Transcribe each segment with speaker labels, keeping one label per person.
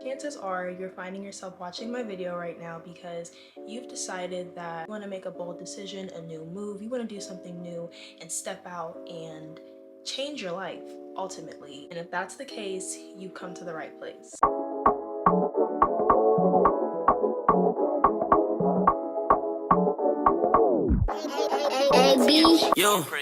Speaker 1: chances are you're finding yourself watching my video right now because you've decided that you want to make a bold decision, a new move, you want to do something new and step out and change your life ultimately. And if that's the case, you've come to the right place.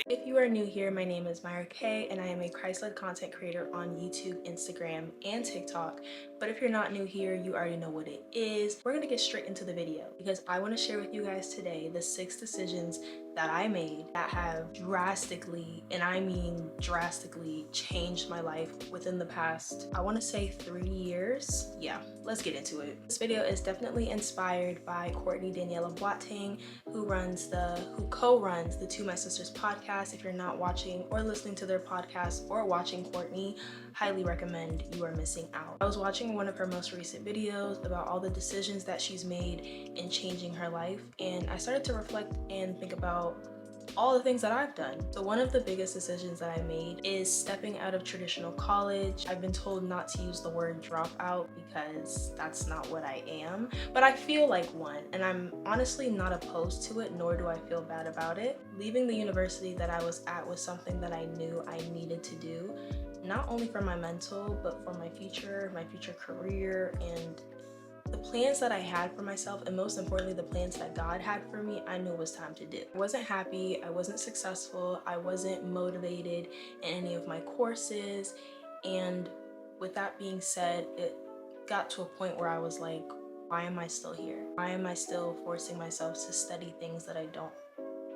Speaker 1: If you are new here, my name is Myra K and I am a Christ-led content creator on YouTube, Instagram, and TikTok. But if you're not new here, you already know what it is. We're gonna get straight into the video because I want to share with you guys today the 6 decisions that I made that have drastically, and I mean drastically, changed my life within the past, I want to say 3 years. Yeah, let's get into it. This video is definitely inspired by Courtney Daniella who co-runs the To My Sisters podcast. If you're not watching or listening to their podcast or watching Courtney, highly recommend. You are missing out. I was watching one of her most recent videos about all the decisions that she's made in changing her life, and I started to reflect and think about all the things that I've done. So one of the biggest decisions that I made is stepping out of traditional college. I've been told not to use the word dropout because that's not what I am, but I feel like one, and I'm honestly not opposed to it, nor do I feel bad about it. Leaving the university that I was at was something that I knew I needed to do, not only for my mental, but for my future career, and the plans that I had for myself, and most importantly, the plans that God had for me, I knew it was time to do. I wasn't happy, I wasn't successful, I wasn't motivated in any of my courses, and with that being said, it got to a point where I was like, why am I still here? Why am I still forcing myself to study things that I don't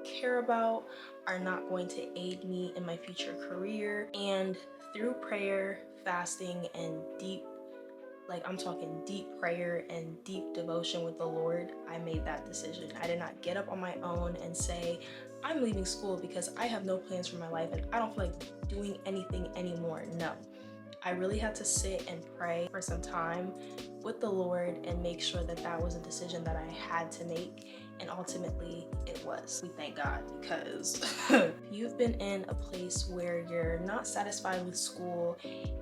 Speaker 1: care about, are not going to aid me in my future career? And through prayer, fasting, and I'm talking deep prayer and deep devotion with the Lord, I made that decision. I did not get up on my own and say, I'm leaving school because I have no plans for my life and I don't feel like doing anything anymore. No. I really had to sit and pray for some time with the Lord and make sure that that was a decision that I had to make, and ultimately it was. We thank God, because you've been in a place where you're not satisfied with school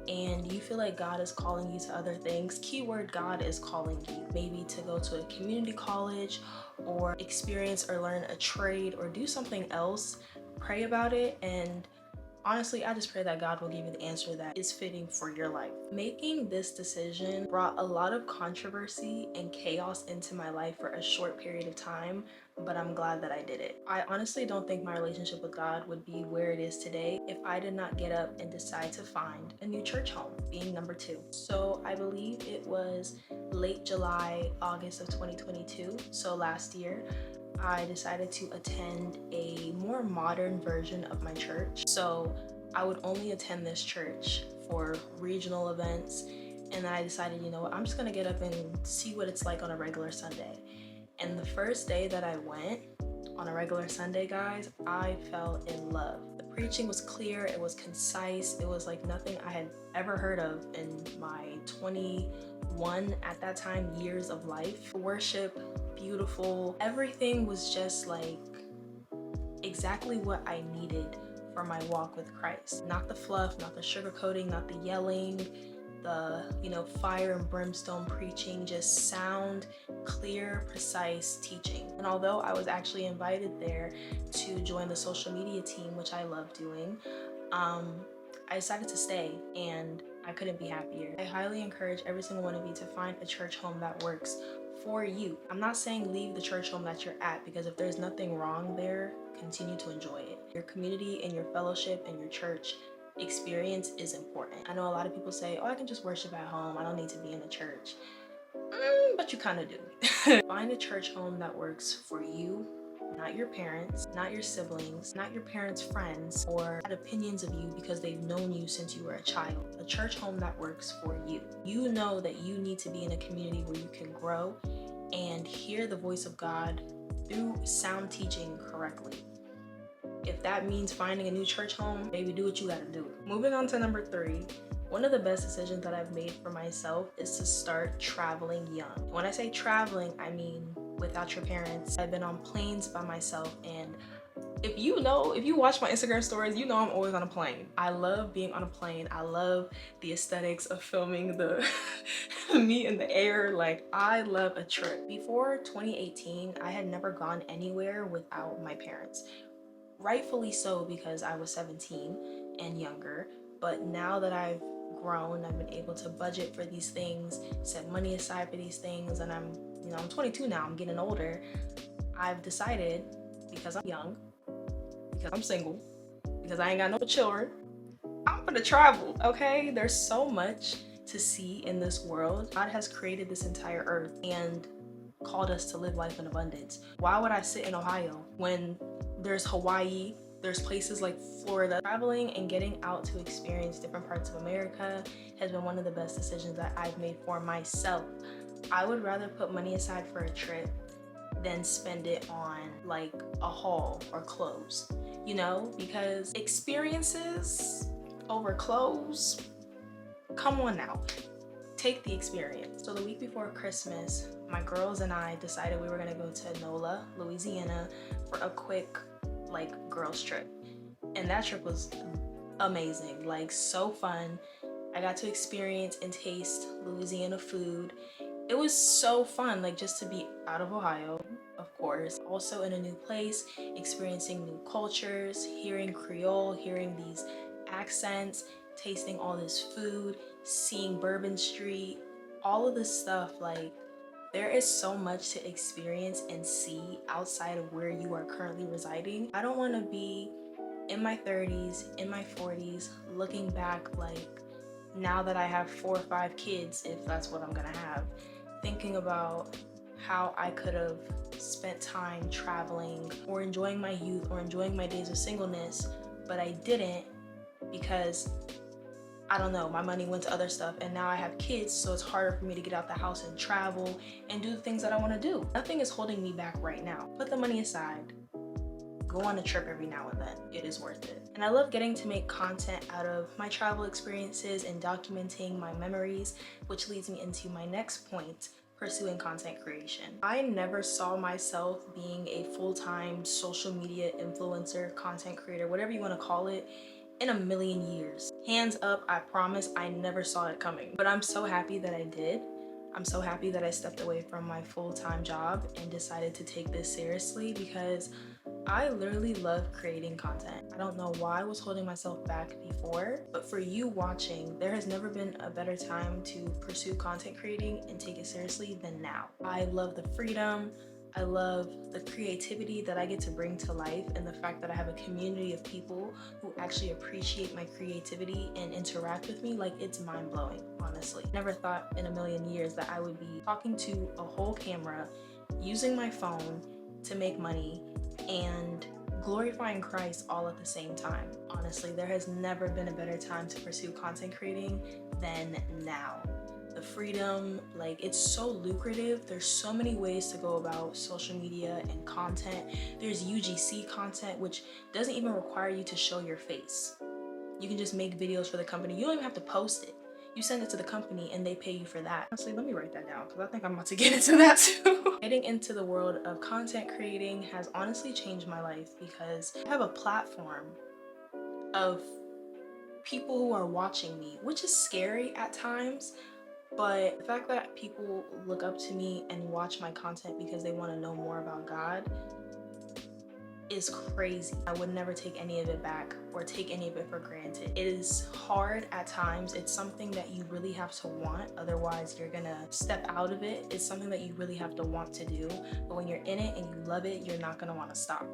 Speaker 1: and you feel like God is calling you to other things. Keyword, God is calling you maybe to go to a community college or experience or learn a trade or do something else. Pray about it, and honestly, I just pray that God will give you the answer that is fitting for your life. Making this decision brought a lot of controversy and chaos into my life for a short period of time, but I'm glad that I did it. I honestly don't think my relationship with God would be where it is today if I did not get up and decide to find a new church home, being number 2. So I believe it was late July, August of 2022, so last year, I decided to attend a more modern version of my church. So I would only attend this church for regional events, and then I decided, you know what, I'm just gonna get up and see what it's like on a regular Sunday. And the first day that I went on a regular Sunday, guys, I fell in love. The preaching was clear, it was concise, it was like nothing I had ever heard of in my 21 at that time years of life. Worship, beautiful, everything was just like exactly what I needed for my walk with Christ. Not the fluff, not the sugarcoating, not the yelling, the fire and brimstone preaching, just sound, clear, precise teaching. And although I was actually invited there to join the social media team, which I love doing, I decided to stay, and I couldn't be happier. I highly encourage every single one of you to find a church home that works for you. I'm not saying leave the church home that you're at, because if there's nothing wrong there, continue to enjoy it. Your community and your fellowship and your church experience is important. I know a lot of people say, oh, I can just worship at home, I don't need to be in a church. But you kind of do. Find a church home that works for you, not your parents, not your siblings, not your parents' friends, or had opinions of you because they've known you since you were a child. A church home that works for you. You know that you need to be in a community where you can grow and hear the voice of God through sound teaching correctly. If that means finding a new church home, baby, do what you gotta do. Moving on to number 3. One of the best decisions that I've made for myself is to start traveling young. When I say traveling, I mean without your parents. I've been on planes by myself, and If you watch my Instagram stories, you know I'm always on a plane. I love being on a plane. I love the aesthetics of filming the me in the air. Like, I love a trip. Before 2018, I had never gone anywhere without my parents. Rightfully so, because I was 17 and younger. But now that I've grown, I've been able to budget for these things, set money aside for these things, and I'm 22 now, I'm getting older. I've decided, because I'm young, because I'm single, because I ain't got no children, I'm gonna travel, okay? There's so much to see in this world. God has created this entire earth and called us to live life in abundance. Why would I sit in Ohio when there's Hawaii, there's places like Florida? Traveling and getting out to experience different parts of America has been one of the best decisions that I've made for myself. I would rather put money aside for a trip than spend it on like a haul or clothes, you know, because experiences over clothes, come on now, take the experience. So the week before Christmas, my girls and I decided we were gonna go to NOLA, Louisiana for a quick like girls trip. And that trip was amazing, like so fun. I got to experience and taste Louisiana food. It was so fun, like just to be out of Ohio, of course, also in a new place, experiencing new cultures, hearing Creole, hearing these accents, tasting all this food, seeing Bourbon Street, all of this stuff. Like, there is so much to experience and see outside of where you are currently residing. I don't want to be in my 30s, in my 40s, looking back like now that I have 4 or 5 kids, if that's what I'm gonna have, thinking about how I could have spent time traveling or enjoying my youth or enjoying my days of singleness, but I didn't because, I don't know, my money went to other stuff, and now I have kids, so it's harder for me to get out the house and travel and do the things that I want to do. Nothing is holding me back right now. Put the money aside. Go on a trip every now and then. It is worth it. And I love getting to make content out of my travel experiences and documenting my memories, which leads me into my next point, pursuing content creation. I never saw myself being a full-time social media influencer, content creator, whatever you want to call it, in a million years. Hands up, I promise I never saw it coming. But I'm so happy that I did. I'm so happy that I stepped away from my full-time job and decided to take this seriously, because I literally love creating content. I don't know why I was holding myself back before, but for you watching, there has never been a better time to pursue content creating and take it seriously than now. I love the freedom. I love the creativity that I get to bring to life, and the fact that I have a community of people who actually appreciate my creativity and interact with me. Like, it's mind-blowing, honestly. Never thought in a million years that I would be talking to a whole camera, using my phone to make money, and glorifying Christ all at the same time. Honestly, there has never been a better time to pursue content creating than now. The freedom, like, it's so lucrative. There's so many ways to go about social media and content. There's UGC content, which doesn't even require you to show your face. You can just make videos for the company. You don't even have to post it. You send it to the company and they pay you for that. Honestly, let me write that down because I think I'm about to get into that too. Getting into the world of content creating has honestly changed my life, because I have a platform of people who are watching me, which is scary at times. But the fact that people look up to me and watch my content because they want to know more about God is crazy. I would never take any of it back or take any of it for granted. It is hard at times. It's something that you really have to want, otherwise you're gonna step out of it. It's something that you really have to want to do, but when you're in it and you love it, you're not gonna want to stop.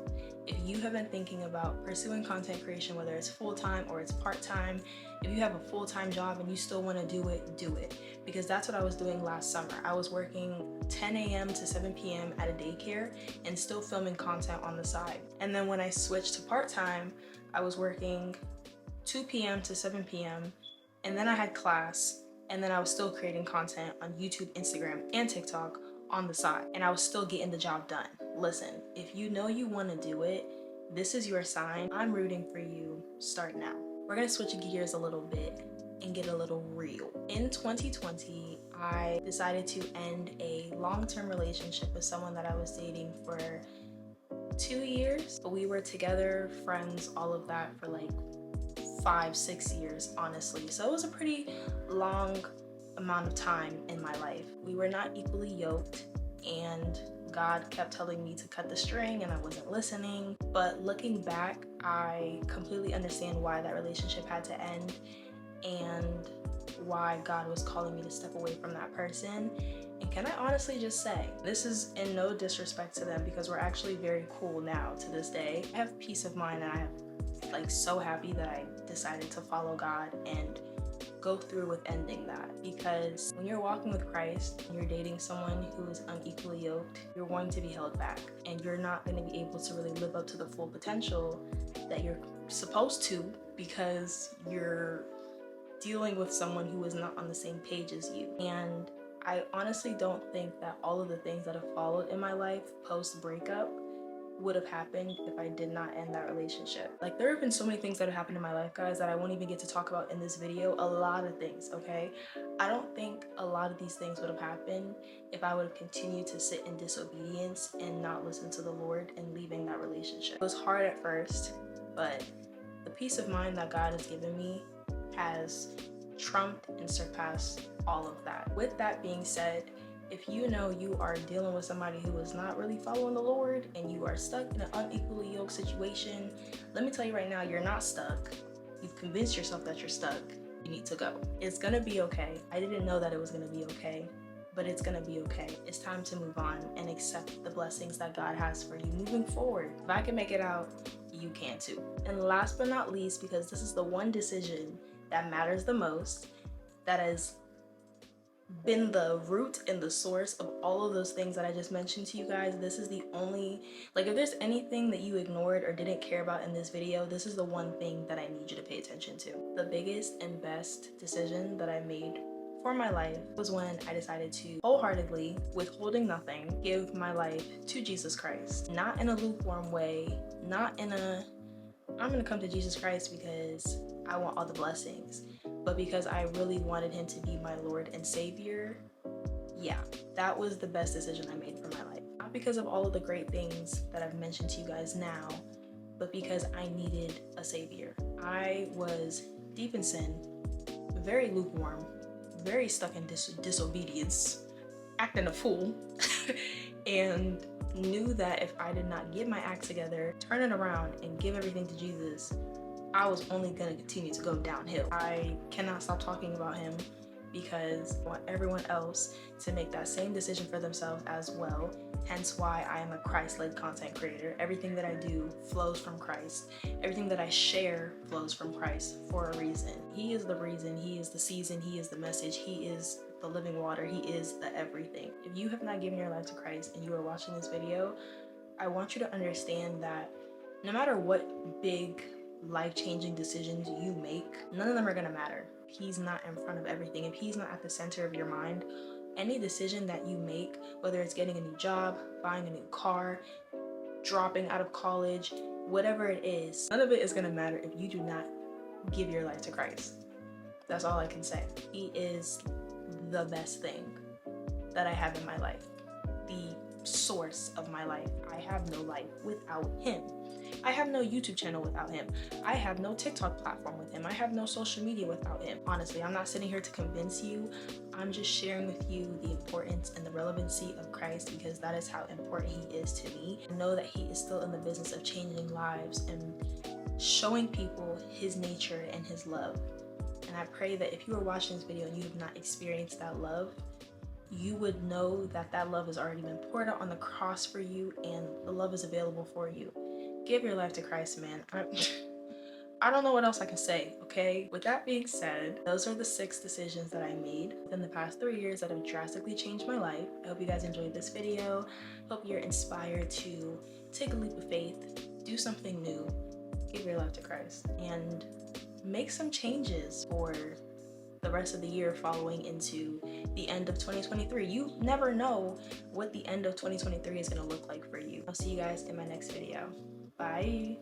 Speaker 1: If you have been thinking about pursuing content creation, whether it's full-time or it's part-time, if you have a full-time job and you still want to do it, because that's what I was doing last summer. I was working 10 a.m. to 7 p.m. at a daycare and still filming content on the side. And then when I switched to part-time, I was working 2 p.m. to 7 p.m. and then I had class, and then I was still creating content on YouTube, Instagram, and TikTok on the side, and I was still getting the job done. Listen, if you know you want to do it, this is your sign. I'm rooting for you. Start now. We're gonna switch gears a little bit and get a little real. In 2020, I decided to end a long-term relationship with someone that I was dating for 2 years, but we were together, friends, all of that for like 5-6 years, honestly. So it was a pretty long amount of time in my life. We were not equally yoked, and God kept telling me to cut the string and I wasn't listening. But looking back, I completely understand why that relationship had to end and why God was calling me to step away from that person. And can I honestly just say, this is in no disrespect to them, because we're actually very cool now to this day. I have peace of mind, and I am like so happy that I decided to follow God and go through with ending that. Because when you're walking with Christ and you're dating someone who is unequally yoked, you're going to be held back, and you're not going to be able to really live up to the full potential that you're supposed to, because you're dealing with someone who is not on the same page as you. And I honestly don't think that all of the things that have followed in my life post breakup would have happened if I did not end that relationship. Like, there have been so many things that have happened in my life, guys, that I won't even get to talk about in this video. A lot of things, okay? I don't think a lot of these things would have happened if I would have continued to sit in disobedience and not listen to the Lord and leaving that relationship. It was hard at first, but the peace of mind that God has given me has trumped and surpassed all of that. With that being said, if you know you are dealing with somebody who is not really following the Lord and you are stuck in an unequally yoked situation, let me tell you right now, you're not stuck. You've convinced yourself that you're stuck. You need to go. It's gonna be okay. I didn't know that it was gonna be okay, but it's gonna be okay. It's time to move on and accept the blessings that God has for you moving forward. If I can make it out, you can too. And last but not least, because this is the one decision that matters the most, that has been the root and the source of all of those things that I just mentioned to you guys. This is the only, like, if there's anything that you ignored or didn't care about in this video, this is the one thing that I need you to pay attention to. The biggest and best decision that I made for my life was when I decided to wholeheartedly, withholding nothing, give my life to Jesus Christ. Not in a lukewarm way, not in a, I'm gonna come to Jesus Christ because I want all the blessings, but because I really wanted him to be my Lord and Savior. Yeah, that was the best decision I made for my life. Not because of all of the great things that I've mentioned to you guys now, but because I needed a Savior. I was deep in sin, very lukewarm, very stuck in disobedience, acting a fool, and knew that if I did not get my act together, turn it around, and give everything to Jesus, I was only gonna continue to go downhill. I cannot stop talking about him because I want everyone else to make that same decision for themselves as well. Hence why I am a Christ-led content creator. Everything that I do flows from Christ. Everything that I share flows from Christ for a reason. He is the reason, he is the season, he is the message, he is the living water, he is the everything. If you have not given your life to Christ and you are watching this video, I want you to understand that no matter what big life-changing decisions you make, none of them are gonna matter. He's not in front of everything. If he's not at the center of your mind, any decision that you make, whether it's getting a new job, buying a new car, dropping out of college, whatever it is, none of it is gonna matter if you do not give your life to Christ. That's all I can say. He is the best thing that I have in my life, the source of my life. I have no life without him. I have no YouTube channel without him. I have no TikTok platform with him. I have no social media without him. Honestly, I'm not sitting here to convince you. I'm just sharing with you the importance and the relevancy of Christ, because that is how important he is to me. I know that he is still in the business of changing lives and showing people his nature and his love. And I pray that if you are watching this video and you have not experienced that love, you would know that that love has already been poured out on the cross for you, and the love is available for you. Give your life to Christ, man. I don't know what else I can say, okay? With that being said, those are the 6 decisions that I made within the past 3 years that have drastically changed my life. I hope you guys enjoyed this video. Hope you're inspired to take a leap of faith, do something new, give your life to Christ, and make some changes for the rest of the year following into the end of 2023. You never know what the end of 2023 is going to look like for you. I'll see you guys in my next video. Bye.